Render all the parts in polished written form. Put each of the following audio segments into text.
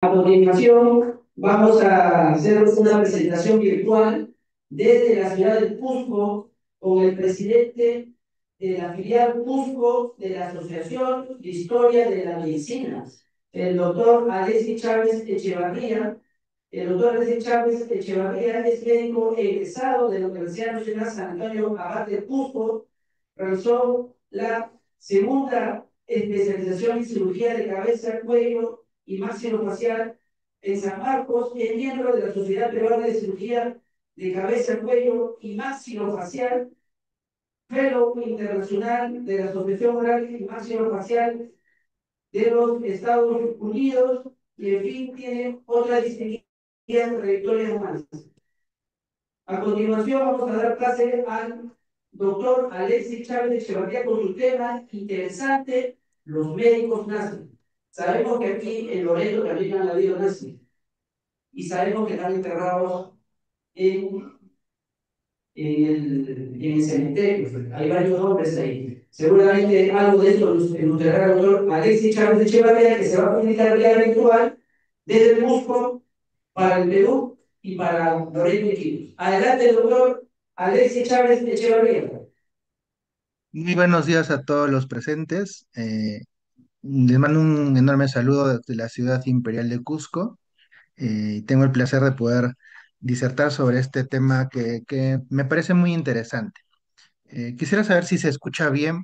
A continuación, vamos a hacer una presentación virtual desde la ciudad de Cusco con el presidente de la filial Cusco de la Asociación de Historia de la Medicina, el doctor Alexis Chávez Echevarría. El doctor Alexis Chávez Echevarría es médico egresado de la Universidad Nacional San Antonio Abad de Cusco. Realizó la segunda especialización en cirugía de cabeza, cuello y maxilofacial en San Marcos. Es miembro de la Sociedad Peruana de Cirugía de Cabeza, Cuello y Maxilofacial, Fellow Internacional de la Asociación Oral y Maxilofacial de los Estados Unidos, y en fin tiene otras distinguidas trayectorias más. A continuación vamos a dar clase al doctor Alexis Chávez Echevarría con su tema interesante: los médicos nazis. Sabemos que aquí en Loreto también han habido nazis y sabemos que están enterrados en, en el cementerio. Hay varios nombres ahí. Seguramente algo de esto nos ilustrará el doctor Alexis Chávez Echevarría, que se va a comunicar vía virtual desde el Cusco para el Perú y para Loreto y Quito. Adelante, doctor Alexis Chávez Echevarría. Muy buenos días a todos los presentes. Les mando un enorme saludo desde la ciudad imperial de Cusco. Tengo el placer de poder disertar sobre este tema que me parece muy interesante. Quisiera saber si se escucha bien.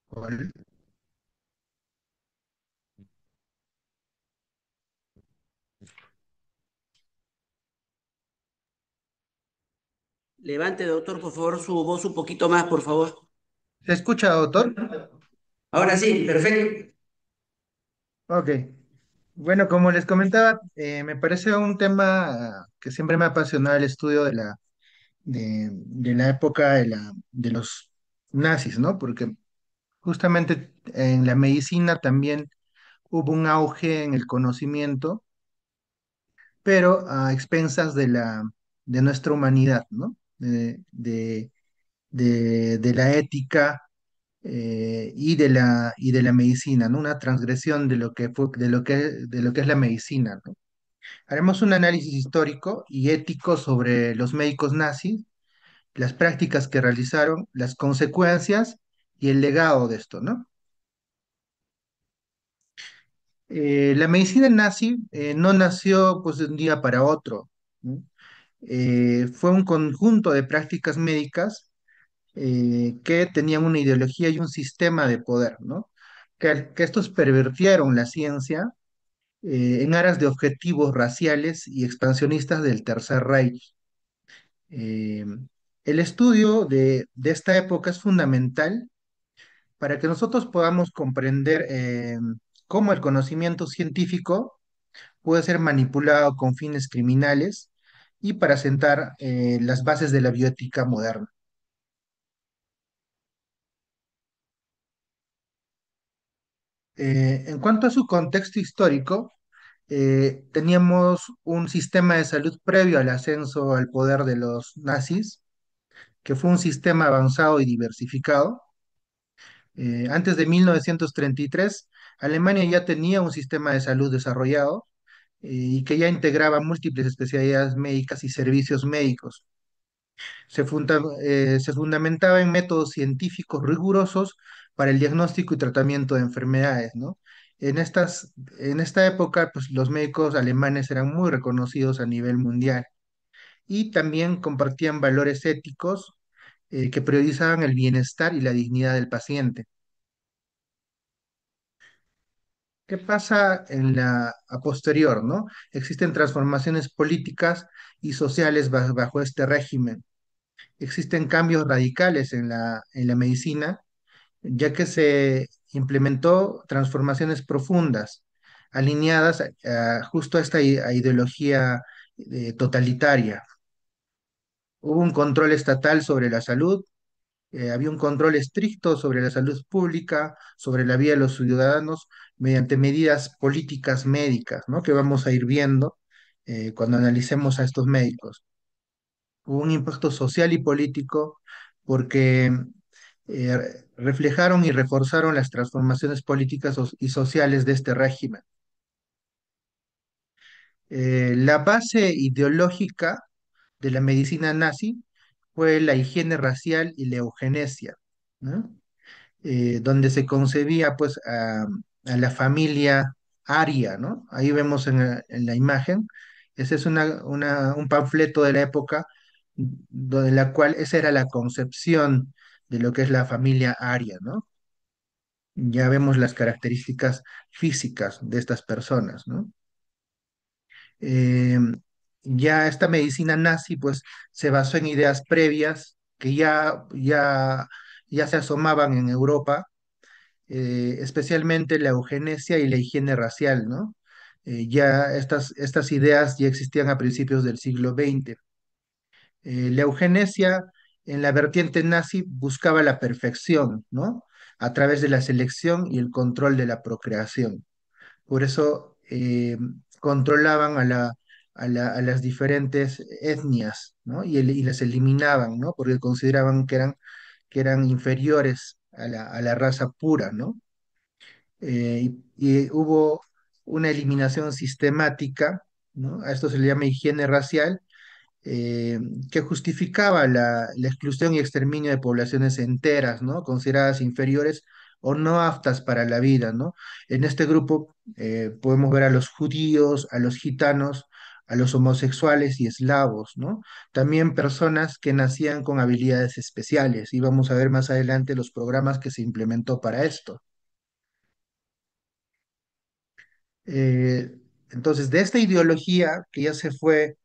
Hola. Levante, doctor, por favor, su voz un poquito más, por favor. ¿Se escucha, doctor? Ahora sí, perfecto. Ok. Bueno, como les comentaba, me parece un tema que siempre me ha apasionado el estudio de la época de los nazis, ¿no? Porque justamente en la medicina también hubo un auge en el conocimiento, pero a expensas de nuestra humanidad, ¿no? De la ética y de la medicina, ¿no? Una transgresión de lo que de lo que es la medicina, ¿no? Haremos un análisis histórico y ético sobre los médicos nazis, las prácticas que realizaron, las consecuencias y el legado de esto, ¿no? La medicina nazi no nació pues de un día para otro, ¿no? Fue un conjunto de prácticas médicas que tenían una ideología y un sistema de poder, ¿no? Que estos pervirtieron la ciencia en aras de objetivos raciales y expansionistas del Tercer Reich. Eh, el estudio de esta época es fundamental para que nosotros podamos comprender cómo el conocimiento científico puede ser manipulado con fines criminales y para sentar las bases de la bioética moderna. En cuanto a su contexto histórico, teníamos un sistema de salud previo al ascenso al poder de los nazis, que fue un sistema avanzado y diversificado. Antes de 1933, Alemania ya tenía un sistema de salud desarrollado y que ya integraba múltiples especialidades médicas y servicios médicos. Se fundamentaba en métodos científicos rigurosos para el diagnóstico y tratamiento de enfermedades, ¿no? En esta época, pues, los médicos alemanes eran muy reconocidos a nivel mundial y también compartían valores éticos que priorizaban el bienestar y la dignidad del paciente. ¿Qué pasa a posterior, ¿no? Existen transformaciones políticas y sociales bajo este régimen. Existen cambios radicales en la medicina, ya que se implementó transformaciones profundas, alineadas justo a esta a ideología totalitaria. Hubo un control estatal sobre la salud, había un control estricto sobre la salud pública, sobre la vida de los ciudadanos, mediante medidas políticas médicas, ¿no? Que vamos a ir viendo cuando analicemos a estos médicos. Hubo un impacto social y político porque reflejaron y reforzaron las transformaciones políticas y sociales de este régimen. La base ideológica de la medicina nazi fue la higiene racial y la eugenesia, ¿no? Donde se concebía pues a la familia aria, ¿no? Ahí vemos en la imagen, ese es un panfleto de la época, donde la cual esa era la concepción de lo que es la familia aria, ¿no? Ya vemos las características físicas de estas personas, ¿no? Eh, ya esta medicina nazi pues se basó en ideas previas que ya se asomaban en Europa, especialmente la eugenesia y la higiene racial, ¿no? Ya estas ideas ya existían a principios del siglo XX. La eugenesia en la vertiente nazi buscaba la perfección, ¿no? A través de la selección y el control de la procreación. Por eso controlaban a las diferentes etnias, ¿no? Y las eliminaban, ¿no? Porque consideraban que eran inferiores a la raza pura, ¿no? Y hubo una eliminación sistemática, ¿no? A esto se le llama higiene racial, eh, que justificaba la exclusión y exterminio de poblaciones enteras, ¿no? Consideradas inferiores o no aptas para la vida, ¿no? En este grupo podemos ver a los judíos, a los gitanos, a los homosexuales y eslavos, ¿no? También personas que nacían con habilidades especiales, y vamos a ver más adelante los programas que se implementó para esto. Eh, entonces, de esta ideología que ya se fue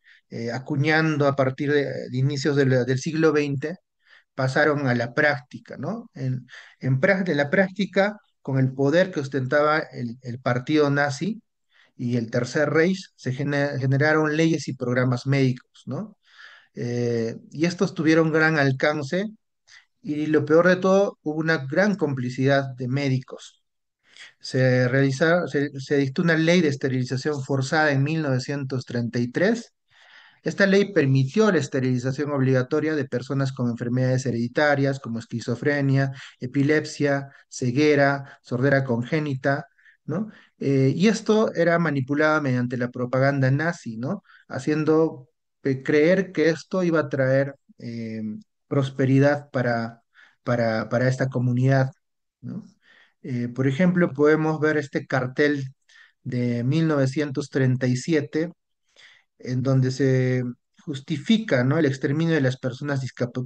acuñando a partir de inicios del siglo XX, pasaron a la práctica, ¿no? De la práctica, con el poder que ostentaba el partido nazi y el Tercer Reich, se generaron leyes y programas médicos, ¿no? Y estos tuvieron gran alcance y lo peor de todo, hubo una gran complicidad de médicos. Se dictó una ley de esterilización forzada en 1933. Esta ley permitió la esterilización obligatoria de personas con enfermedades hereditarias como esquizofrenia, epilepsia, ceguera, sordera congénita, ¿no? Y esto era manipulado mediante la propaganda nazi, ¿no? Haciendo creer que esto iba a traer prosperidad para esta comunidad, ¿no? Por ejemplo, podemos ver este cartel de 1937 en donde se justifica, ¿no? El exterminio de las personas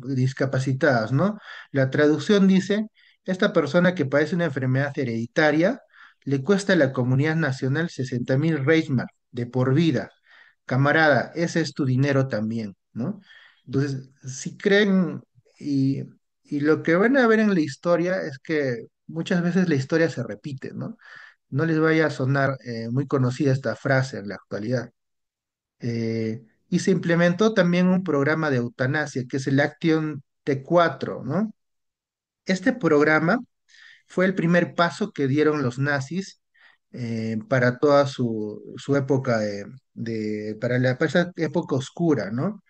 discapacitadas, ¿no? La traducción dice, esta persona que padece una enfermedad hereditaria le cuesta a la comunidad nacional 60.000 Reichsmark de por vida. Camarada, ese es tu dinero también, ¿no? Entonces, si creen y, y lo que van a ver en la historia es que muchas veces la historia se repite, ¿no? No les vaya a sonar muy conocida esta frase en la actualidad. Y se implementó también un programa de eutanasia, que es el Action T4, ¿no? Este programa fue el primer paso que dieron los nazis para toda su época para esa época oscura, ¿no?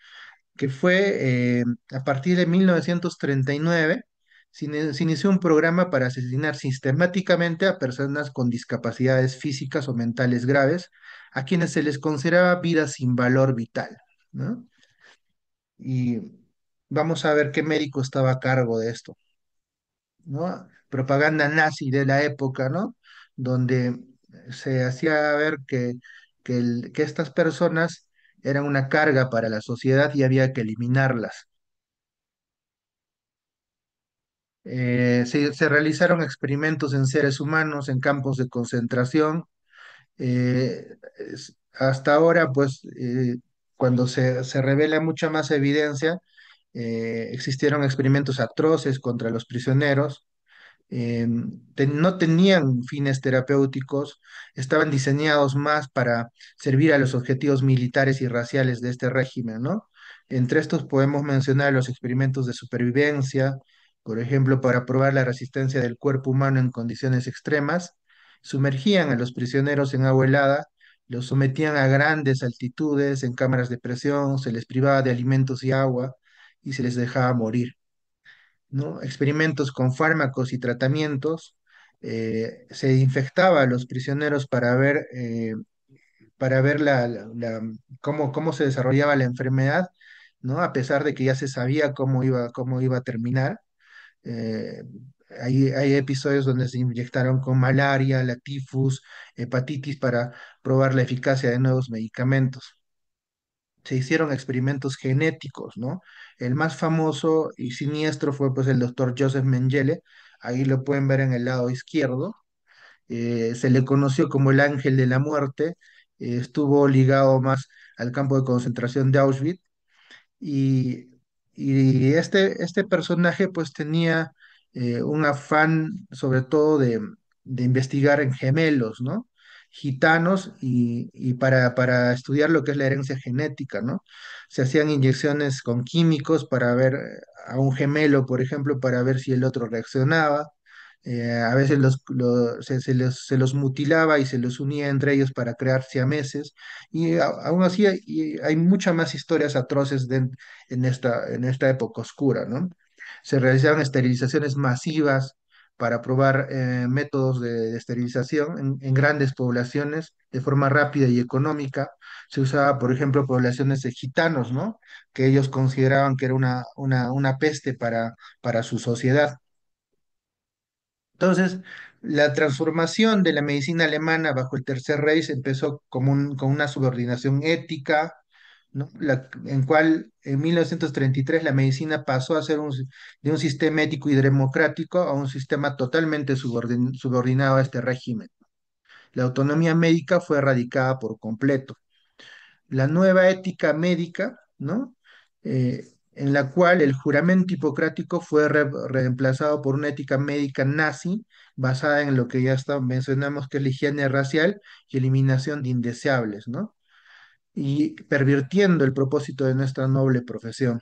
Que fue a partir de 1939, se inició un programa para asesinar sistemáticamente a personas con discapacidades físicas o mentales graves, a quienes se les consideraba vida sin valor vital, ¿no? Y vamos a ver qué médico estaba a cargo de esto, ¿no? Propaganda nazi de la época, ¿no? Donde se hacía ver que estas personas eran una carga para la sociedad y había que eliminarlas. Se realizaron experimentos en seres humanos en campos de concentración. Hasta ahora, pues, cuando se revela mucha más evidencia, existieron experimentos atroces contra los prisioneros. No tenían fines terapéuticos, estaban diseñados más para servir a los objetivos militares y raciales de este régimen, ¿no? Entre estos podemos mencionar los experimentos de supervivencia, por ejemplo, para probar la resistencia del cuerpo humano en condiciones extremas, sumergían a los prisioneros en agua helada, los sometían a grandes altitudes en cámaras de presión, se les privaba de alimentos y agua y se les dejaba morir. ¿no? Experimentos con fármacos y tratamientos. Se infectaba a los prisioneros para ver cómo se desarrollaba la enfermedad, ¿no? A pesar de que ya se sabía cómo iba a terminar. Eh, hay episodios donde se inyectaron con malaria, la tifus, hepatitis para probar la eficacia de nuevos medicamentos. Se hicieron experimentos genéticos, ¿no? El más famoso y siniestro fue pues el doctor Joseph Mengele, ahí lo pueden ver en el lado izquierdo. Se le conoció como el ángel de la muerte. Estuvo ligado más al campo de concentración de Auschwitz, y, y este personaje pues tenía un afán sobre todo de investigar en gemelos, ¿no? Gitanos, y para estudiar lo que es la herencia genética, ¿no? Se hacían inyecciones con químicos para ver a un gemelo, por ejemplo, para ver si el otro reaccionaba. A veces se los mutilaba y se los unía entre ellos para crear siameses. Y aún así hay muchas más historias atroces en esta época oscura, ¿no? Se realizaron esterilizaciones masivas para probar métodos de esterilización en grandes poblaciones de forma rápida y económica. Se usaba, por ejemplo, poblaciones de gitanos, ¿no? Que ellos consideraban que era una peste para su sociedad. Entonces, la transformación de la medicina alemana bajo el Tercer Reich empezó con una subordinación ética, ¿no? En cual en 1933 la medicina pasó a ser de un sistema ético y democrático a un sistema totalmente subordinado a este régimen. La autonomía médica fue erradicada por completo. La nueva ética médica, ¿no? En la cual el juramento hipocrático fue reemplazado por una ética médica nazi basada en lo que mencionamos, que es la higiene racial y eliminación de indeseables, ¿no? Y pervirtiendo el propósito de nuestra noble profesión.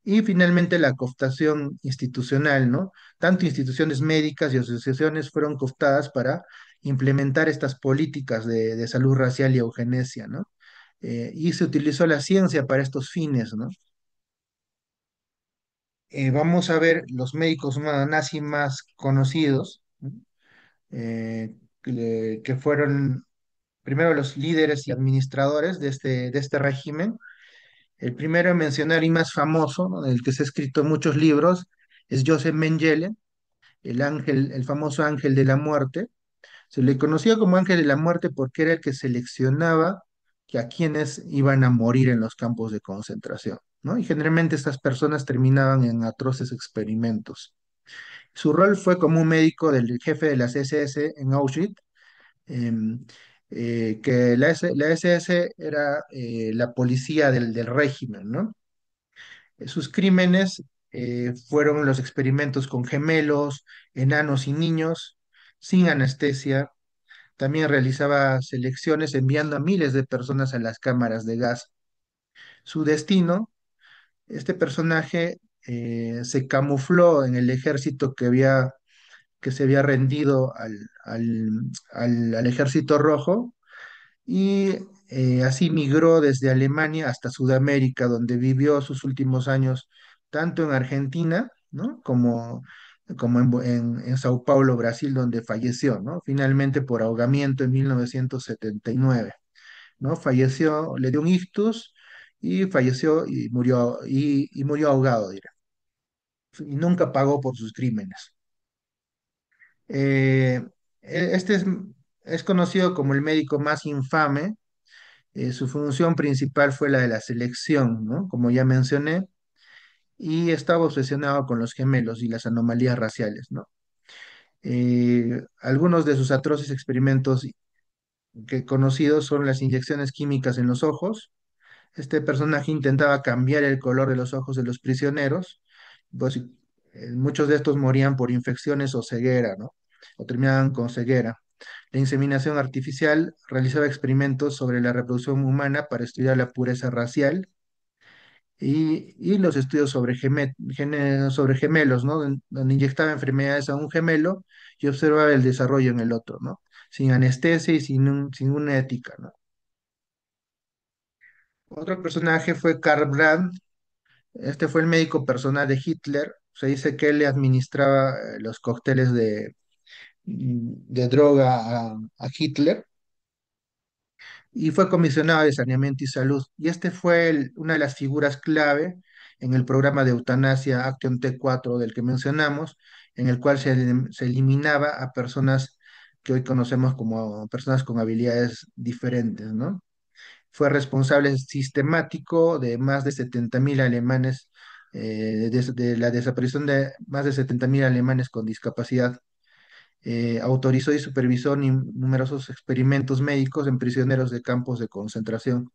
Y finalmente la cooptación institucional, ¿no? Tanto instituciones médicas y asociaciones fueron cooptadas para implementar estas políticas de salud racial y eugenesia, ¿no? Y se utilizó la ciencia para estos fines, ¿no? Vamos a ver los médicos nazis más conocidos, ¿no? Que fueron primero los líderes y administradores de este régimen. El primero en mencionar y más famoso, ¿no? Del que se ha escrito muchos libros, es Joseph Mengele, el famoso ángel de la muerte. Se le conocía como ángel de la muerte porque era el que seleccionaba que a quienes iban a morir en los campos de concentración, ¿no? Y generalmente estas personas terminaban en atroces experimentos. Su rol fue como un médico del jefe de las SS en Auschwitz, em, que la SS era la policía del régimen, ¿no? Sus crímenes fueron los experimentos con gemelos, enanos y niños, sin anestesia. También realizaba selecciones enviando a miles de personas a las cámaras de gas. Su destino, este personaje se camufló en el ejército que se había rendido al ejército rojo, y así migró desde Alemania hasta Sudamérica, donde vivió sus últimos años tanto en Argentina, ¿no? como en Sao Paulo, Brasil, donde falleció, ¿no? Finalmente por ahogamiento en 1979, ¿no? Falleció, le dio un ictus y falleció y murió ahogado, diré. Y nunca pagó por sus crímenes. Este es conocido como el médico más infame. Su función principal fue la de la selección, ¿no? Como ya mencioné, y estaba obsesionado con los gemelos y las anomalías raciales, ¿no? Algunos de sus atroces experimentos conocidos son las inyecciones químicas en los ojos. Este personaje intentaba cambiar el color de los ojos de los prisioneros, pues muchos de estos morían por infecciones o ceguera, ¿no? O terminaban con ceguera. La inseminación artificial realizaba experimentos sobre la reproducción humana para estudiar la pureza racial, y los estudios sobre gemelos, ¿no? Donde inyectaba enfermedades a un gemelo y observaba el desarrollo en el otro, ¿no? Sin anestesia y sin una ética, ¿no? Otro personaje fue Karl Brandt. Este fue el médico personal de Hitler. Se dice que él le administraba los cócteles de droga a Hitler y fue comisionado de Saneamiento y Salud. Y este fue una de las figuras clave en el programa de eutanasia Action T4 del que mencionamos, en el cual se eliminaba a personas que hoy conocemos como personas con habilidades diferentes, ¿no? Fue responsable sistemático de más de 70.000 alemanes, de la desaparición de más de 70.000 alemanes con discapacidad. Autorizó y supervisó numerosos experimentos médicos en prisioneros de campos de concentración.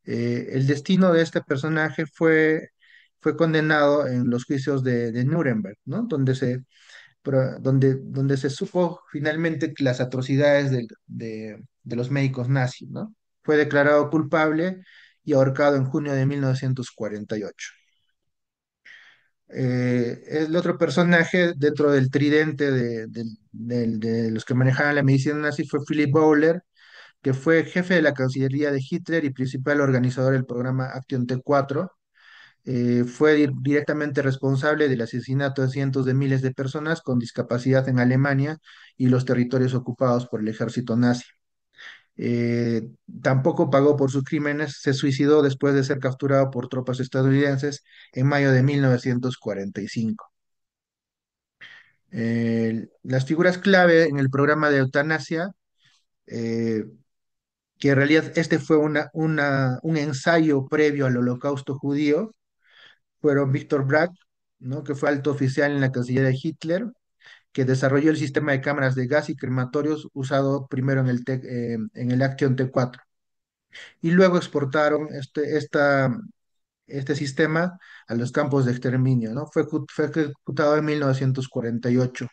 El destino de este personaje fue condenado en los juicios de Nuremberg, ¿no? Donde se supo finalmente las atrocidades de los médicos nazis, ¿no? Fue declarado culpable y ahorcado en junio de 1948. El otro personaje dentro del tridente de los que manejaban la medicina nazi fue Philip Bowler, que fue jefe de la Cancillería de Hitler y principal organizador del programa Action T4. Fue directamente responsable del asesinato de cientos de miles de personas con discapacidad en Alemania y los territorios ocupados por el ejército nazi. Tampoco pagó por sus crímenes, se suicidó después de ser capturado por tropas estadounidenses en mayo de 1945. Las figuras clave en el programa de eutanasia, eh, que en realidad este fue un ensayo previo al holocausto judío, fueron Víctor Brack, ¿no? Que fue alto oficial en la Cancillería de Hitler, que desarrolló el sistema de cámaras de gas y crematorios usado primero en el Action T4. Y luego exportaron este sistema a los campos de exterminio, ¿no? Fue ejecutado en 1948.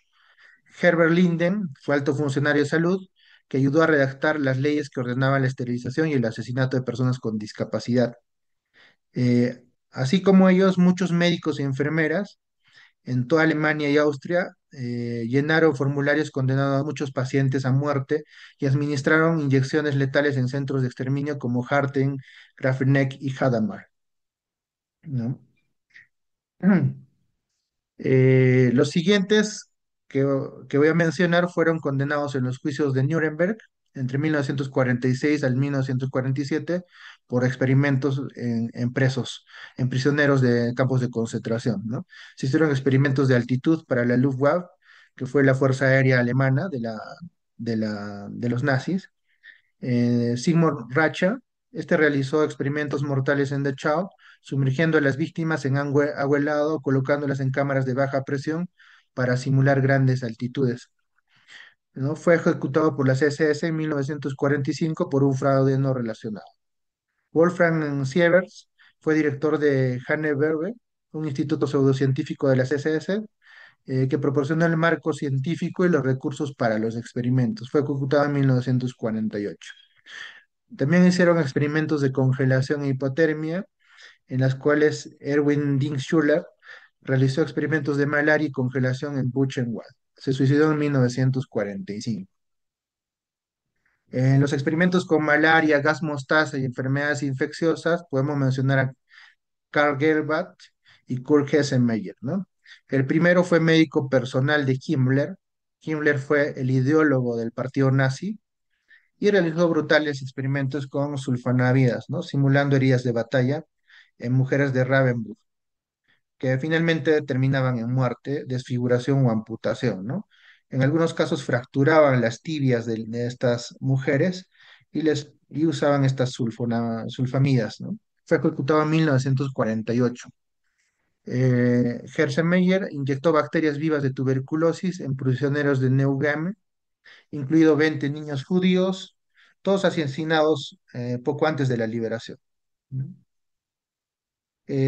Herbert Linden fue alto funcionario de salud que ayudó a redactar las leyes que ordenaban la esterilización y el asesinato de personas con discapacidad. Así como ellos, muchos médicos y enfermeras en toda Alemania y Austria llenaron formularios condenando a muchos pacientes a muerte y administraron inyecciones letales en centros de exterminio como Harting, Grafenegg y Hadamar, ¿no? Los siguientes que voy a mencionar fueron condenados en los juicios de Nuremberg entre 1946 al 1947 por experimentos en presos, en prisioneros de campos de concentración, ¿no? Se hicieron experimentos de altitud para la Luftwaffe, que fue la fuerza aérea alemana de los nazis. Sigmund Racha, este realizó experimentos mortales en Dachau, sumergiendo a las víctimas en agua helado, colocándolas en cámaras de baja presión para simular grandes altitudes, ¿no? Fue ejecutado por las SS en 1945 por un fraude no relacionado. Wolfgang Sievers fue director de Hanneberge, un instituto pseudocientífico de las SS, que proporcionó el marco científico y los recursos para los experimentos. Fue ejecutado en 1948. También hicieron experimentos de congelación e hipotermia, en las cuales Erwin Dingschuller realizó experimentos de malaria y congelación en Buchenwald. Se suicidó en 1945. En los experimentos con malaria, gas mostaza y enfermedades infecciosas, podemos mencionar a Karl Gerbat y Kurt Hessenmeyer, ¿no? El primero fue médico personal de Himmler. Himmler fue el ideólogo del partido nazi y realizó brutales experimentos con sulfanavidas, ¿no? Simulando heridas de batalla en mujeres de Ravensbrück, que finalmente terminaban en muerte, desfiguración o amputación, ¿no? En algunos casos fracturaban las tibias de estas mujeres y usaban estas sulfamidas, ¿no? Fue ejecutado en 1948. Herzenmeyer inyectó bacterias vivas de tuberculosis en prisioneros de Neugamme, incluido 20 niños judíos, todos asesinados poco antes de la liberación, ¿no?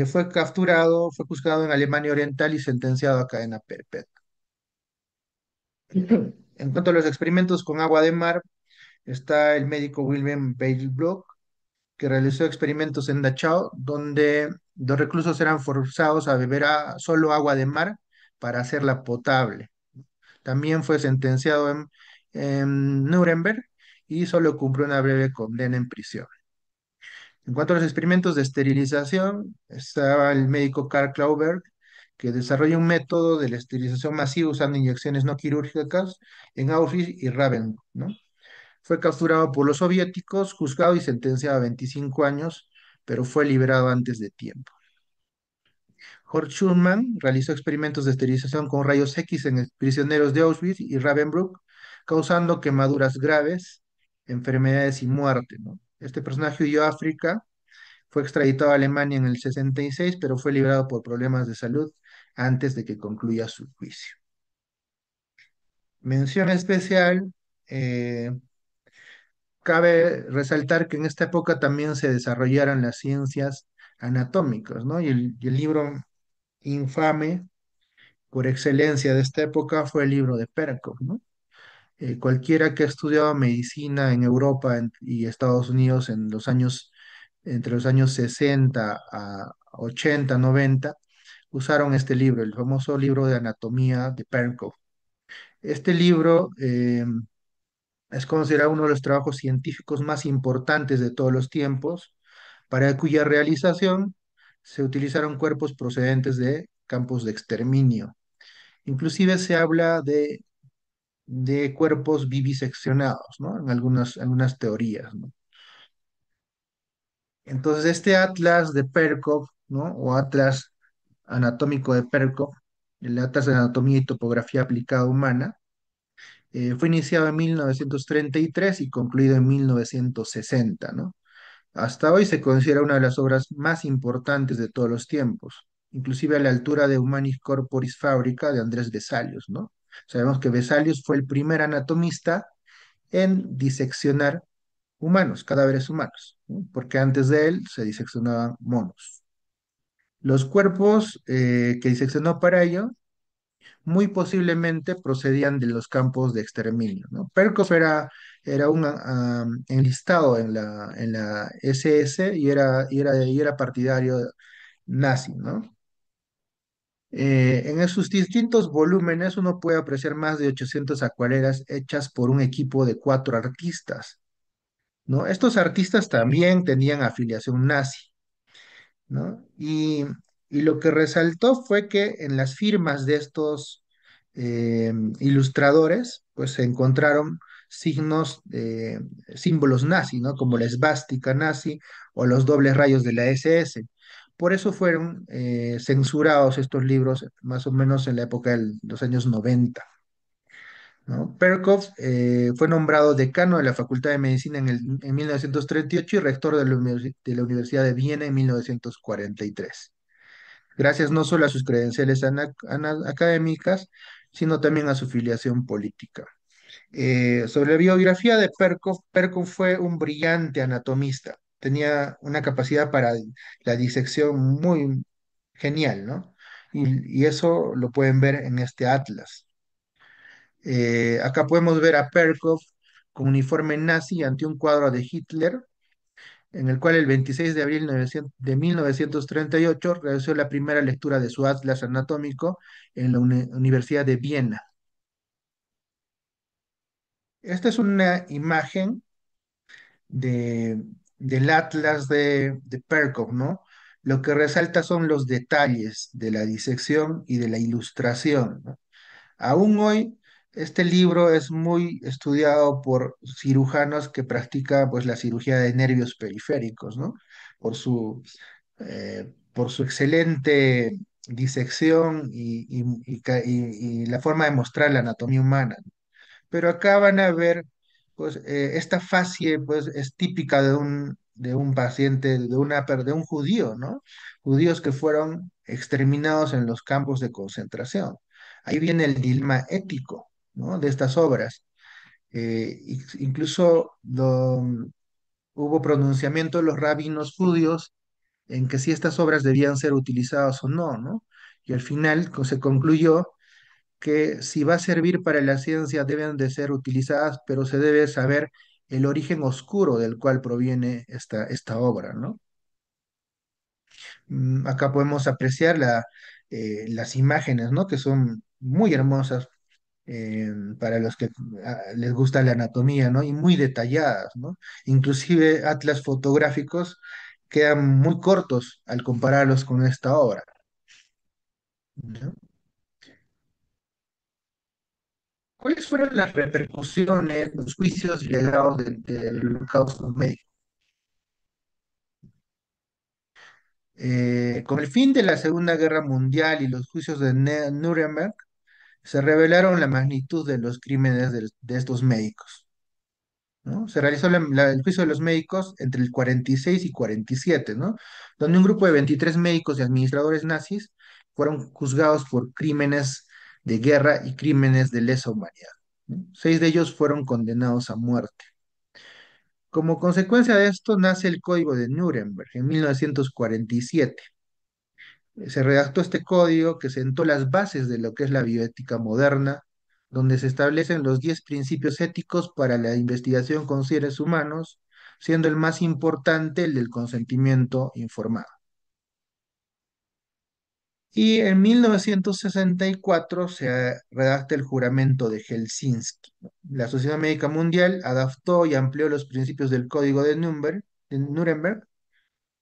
Fue capturado, fue juzgado en Alemania Oriental y sentenciado a cadena perpetua. En cuanto a los experimentos con agua de mar, está el médico Wilhelm Weilbrock, que realizó experimentos en Dachau, donde los reclusos eran forzados a beber solo agua de mar para hacerla potable. También fue sentenciado en Nuremberg y solo cumplió una breve condena en prisión. En cuanto a los experimentos de esterilización, estaba el médico Karl Klauberg, que desarrolla un método de la esterilización masiva usando inyecciones no quirúrgicas en Auschwitz y Ravensbrück, ¿no? Fue capturado por los soviéticos, juzgado y sentenciado a 25 años, pero fue liberado antes de tiempo. Horst Schulman realizó experimentos de esterilización con rayos X en prisioneros de Auschwitz y Ravensbrück, causando quemaduras graves, enfermedades y muerte, ¿no? Este personaje huyó a África, fue extraditado a Alemania en el 66, pero fue liberado por problemas de salud antes de que concluya su juicio. Mención especial, eh, cabe resaltar que en esta época también se desarrollaron las ciencias anatómicas, ¿no? Y el libro infame por excelencia de esta época fue el libro de Perkov, ¿no? Cualquiera que ha estudiado medicina en Europa y Estados Unidos en los años, entre los años 60 a 80, 90, usaron este libro, el famoso libro de anatomía de Perkov. Este libro es considerado uno de los trabajos científicos más importantes de todos los tiempos, para cuya realización se utilizaron cuerpos procedentes de campos de exterminio. Inclusive se habla de cuerpos viviseccionados, ¿no? En algunas teorías, ¿no? Entonces, este atlas de Perkov, ¿no? O atlas anatómico de Perkov, el atlas de anatomía y topografía aplicada humana, fue iniciado en 1933 y concluido en 1960, ¿no? Hasta hoy se considera una de las obras más importantes de todos los tiempos, inclusive a la altura de Humanis Corporis Fabrica de Andrés Vesalius, ¿no? Sabemos que Vesalius fue el primer anatomista en diseccionar humanos, cadáveres humanos, ¿no? Porque antes de él se diseccionaban monos. Los cuerpos que diseccionó para ello muy posiblemente procedían de los campos de exterminio, ¿no? Perkov era un enlistado en la SS y era partidario nazi, ¿no? En sus distintos volúmenes uno puede apreciar más de 800 acuarelas hechas por un equipo de 4 artistas, ¿no? Estos artistas también tenían afiliación nazi, ¿no? Y lo que resaltó fue que en las firmas de estos ilustradores, pues se encontraron signos, símbolos nazi, ¿no? Como la esvástica nazi o los dobles rayos de la SS. Por eso fueron censurados estos libros más o menos en la época de los años 90, ¿no? Perkov fue nombrado decano de la Facultad de Medicina en 1938 y rector de la Universidad de Viena en 1943, gracias no solo a sus credenciales académicas, sino también a su filiación política. Sobre la biografía de Perkov, Perkov fue un brillante anatomista, tenía una capacidad para la disección muy genial, ¿no? Y eso lo pueden ver en este atlas. Acá podemos ver a Perkov con uniforme nazi ante un cuadro de Hitler, en el cual el 26 de abril de 1938 realizó la primera lectura de su atlas anatómico en la Universidad de Viena. Esta es una imagen de, del atlas de Perkov, ¿no? Lo que resalta son los detalles de la disección y de la ilustración, ¿no? Aún hoy, este libro es muy estudiado por cirujanos que practican pues, la cirugía de nervios periféricos, ¿no? Por su excelente disección y la forma de mostrar la anatomía humana. Pero acá van a ver, pues, esta fascie, pues, es típica de un paciente, de un judío, ¿no? Judíos que fueron exterminados en los campos de concentración. Ahí viene el dilema ético, ¿no? De estas obras. Incluso hubo pronunciamiento de los rabinos judíos en que si estas obras debían ser utilizadas o no, ¿no? Y al final se concluyó que si va a servir para la ciencia deben de ser utilizadas, pero se debe saber el origen oscuro del cual proviene esta obra, ¿no? Acá podemos apreciar las imágenes, ¿no? Que son muy hermosas para los que les gusta la anatomía, ¿no? Y muy detalladas, ¿no? Inclusive atlas fotográficos quedan muy cortos al compararlos con esta obra. ¿no? ¿Cuáles fueron las repercusiones, los juicios y legados del Holocausto médico? Con el fin de la Segunda Guerra Mundial y los juicios de Nuremberg, se revelaron la magnitud de los crímenes de estos médicos, ¿no? Se realizó el juicio de los médicos entre el 46 y 47, ¿no? Donde un grupo de 23 médicos y administradores nazis fueron juzgados por crímenes de guerra y crímenes de lesa humanidad, ¿no? 6 de ellos fueron condenados a muerte. Como consecuencia de esto nace el Código de Nuremberg en 1947. Se redactó este código que sentó las bases de lo que es la bioética moderna, donde se establecen los 10 principios éticos para la investigación con seres humanos, siendo el más importante el del consentimiento informado. Y en 1964 se redacta el juramento de Helsinki. La Sociedad Médica Mundial adaptó y amplió los principios del Código de Nuremberg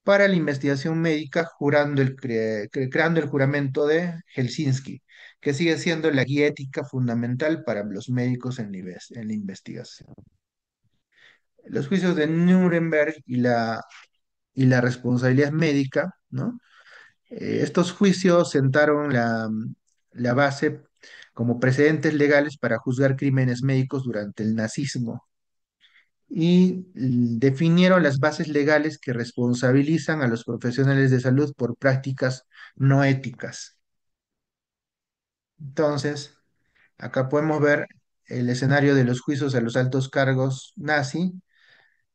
para la investigación médica creando el juramento de Helsinki, que sigue siendo la guía ética fundamental para los médicos en la investigación. Los juicios de Nuremberg y la responsabilidad médica, ¿no? Estos juicios sentaron la base como precedentes legales para juzgar crímenes médicos durante el nazismo y definieron las bases legales que responsabilizan a los profesionales de salud por prácticas no éticas. Entonces, acá podemos ver el escenario de los juicios a los altos cargos nazi,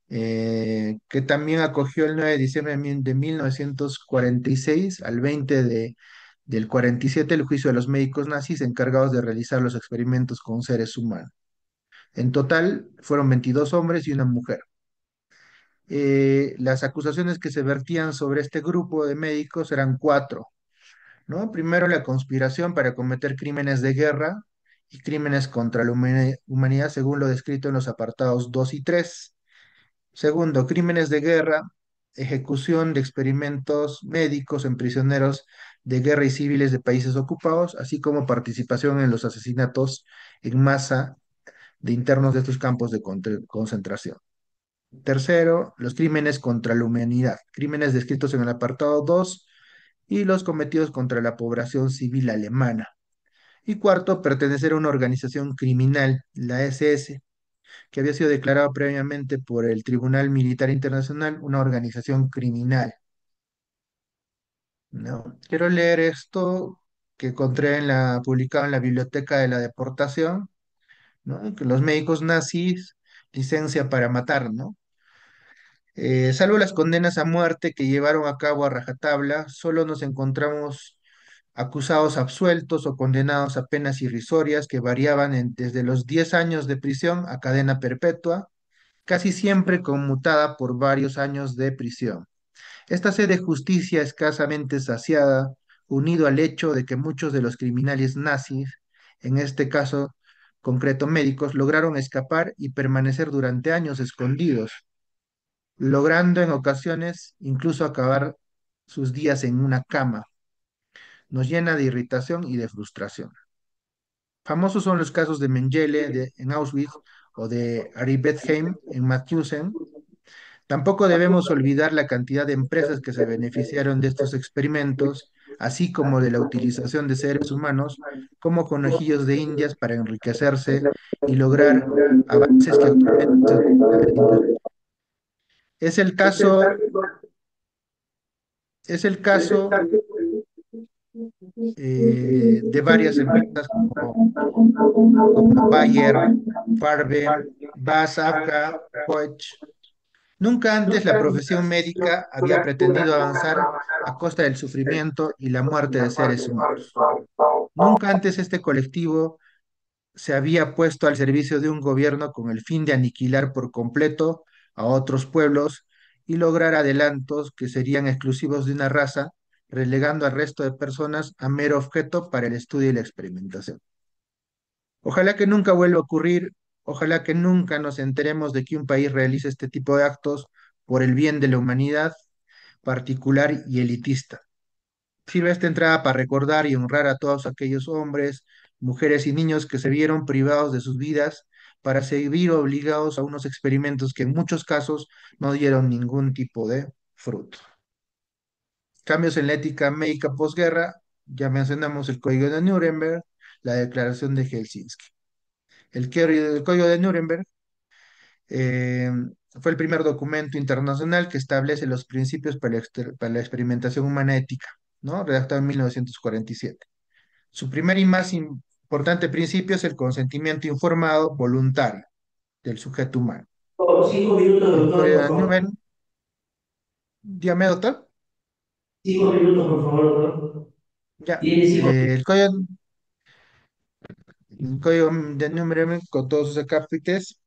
que también acogió el 9 de diciembre de 1946 al 20 del 47 el juicio de los médicos nazis encargados de realizar los experimentos con seres humanos. En total, fueron 22 hombres y una mujer. Las acusaciones que se vertían sobre este grupo de médicos eran cuatro, ¿no? Primero, la conspiración para cometer crímenes de guerra y crímenes contra la humanidad, según lo descrito en los apartados 2 y 3. Segundo, crímenes de guerra, ejecución de experimentos médicos en prisioneros de guerra y civiles de países ocupados, así como participación en los asesinatos en masa de internos de estos campos de concentración. Tercero, los crímenes contra la humanidad, crímenes descritos en el apartado 2 y los cometidos contra la población civil alemana. Y cuarto, pertenecer a una organización criminal, la SS, que había sido declarada previamente por el Tribunal Militar Internacional una organización criminal, ¿no? Quiero leer esto que encontré publicado en la Biblioteca de la Deportación, ¿no? Que los médicos nazis, licencia para matar, ¿no? Salvo las condenas a muerte que llevaron a cabo a rajatabla, solo nos encontramos acusados absueltos o condenados a penas irrisorias que variaban desde los 10 años de prisión a cadena perpetua, casi siempre conmutada por varios años de prisión. Esta sed de justicia escasamente saciada, unido al hecho de que muchos de los criminales nazis, en este caso concreto médicos, lograron escapar y permanecer durante años escondidos, logrando en ocasiones incluso acabar sus días en una cama, nos llena de irritación y de frustración. Famosos son los casos de Mengele en Auschwitz o de Ari Bethheim en Mauthausen. Tampoco debemos olvidar la cantidad de empresas que se beneficiaron de estos experimentos, así como de la utilización de seres humanos como conejillos de indias para enriquecerse y lograr avances que actualmente se utilizan en la industria. Es el caso, es el caso de varias empresas como Bayer, Farbe, BASF, Koch. Nunca antes la profesión médica había pretendido avanzar a costa del sufrimiento y la muerte de seres humanos. Nunca antes este colectivo se había puesto al servicio de un gobierno con el fin de aniquilar por completo a otros pueblos y lograr adelantos que serían exclusivos de una raza, relegando al resto de personas a mero objeto para el estudio y la experimentación. Ojalá que nunca vuelva a ocurrir, ojalá que nunca nos enteremos de que un país realice este tipo de actos por el bien de la humanidad particular y elitista. Sirve esta entrada para recordar y honrar a todos aquellos hombres, mujeres y niños que se vieron privados de sus vidas para seguir obligados a unos experimentos que en muchos casos no dieron ningún tipo de fruto. Cambios en la ética médica posguerra, ya mencionamos el Código de Nuremberg, la Declaración de Helsinki. El Código de Nuremberg eh, fue el primer documento internacional que establece los principios para la experimentación humana ética, ¿no? Redactado en 1947. Su primer y más importante principio es el consentimiento informado voluntario del sujeto humano. Por 5 minutos, El doctor, Código por de favor. Nuremberg, dígame, doctor, 5 minutos, por favor, doctor. ya, Tiene 5 minutos. el Código de Nuremberg con todos sus acápites.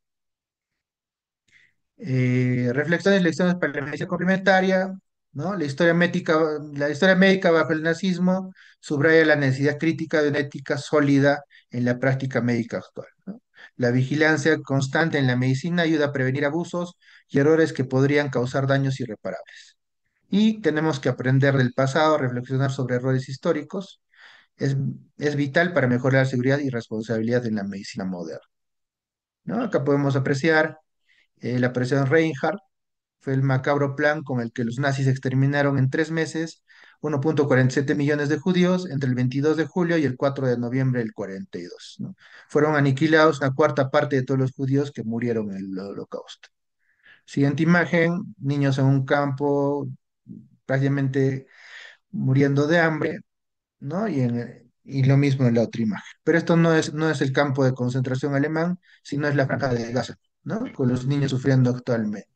Reflexiones y lecciones para la medicina complementaria, ¿no? La historia médica bajo el nazismo subraya la necesidad crítica de una ética sólida en la práctica médica actual, ¿no? La vigilancia constante en la medicina ayuda a prevenir abusos y errores que podrían causar daños irreparables. Y tenemos que aprender del pasado, reflexionar sobre errores históricos. Es, es vital para mejorar la seguridad y responsabilidad en la medicina moderna, ¿no? Acá podemos apreciar la operación Reinhardt, fue el macabro plan con el que los nazis exterminaron en 3 meses 1,47 millones de judíos entre el 22 de julio y el 4 de noviembre del 42, ¿no? Fueron aniquilados una cuarta parte de todos los judíos que murieron en el Holocausto. Siguiente imagen, niños en un campo prácticamente muriendo de hambre, ¿no? Y lo mismo en la otra imagen. Pero esto no es el campo de concentración alemán, sino es la franja de Gaza, ¿no? Con los niños sufriendo actualmente.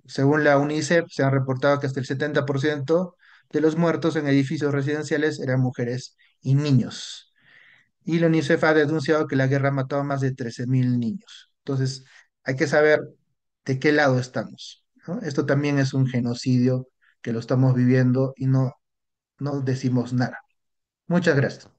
Según la UNICEF, se han reportado que hasta el 70% de los muertos en edificios residenciales eran mujeres y niños. Y la UNICEF ha denunciado que la guerra ha matado a más de 13.000 niños. Entonces, hay que saber de qué lado estamos, ¿no? Esto también es un genocidio que lo estamos viviendo y no decimos nada. Muchas gracias.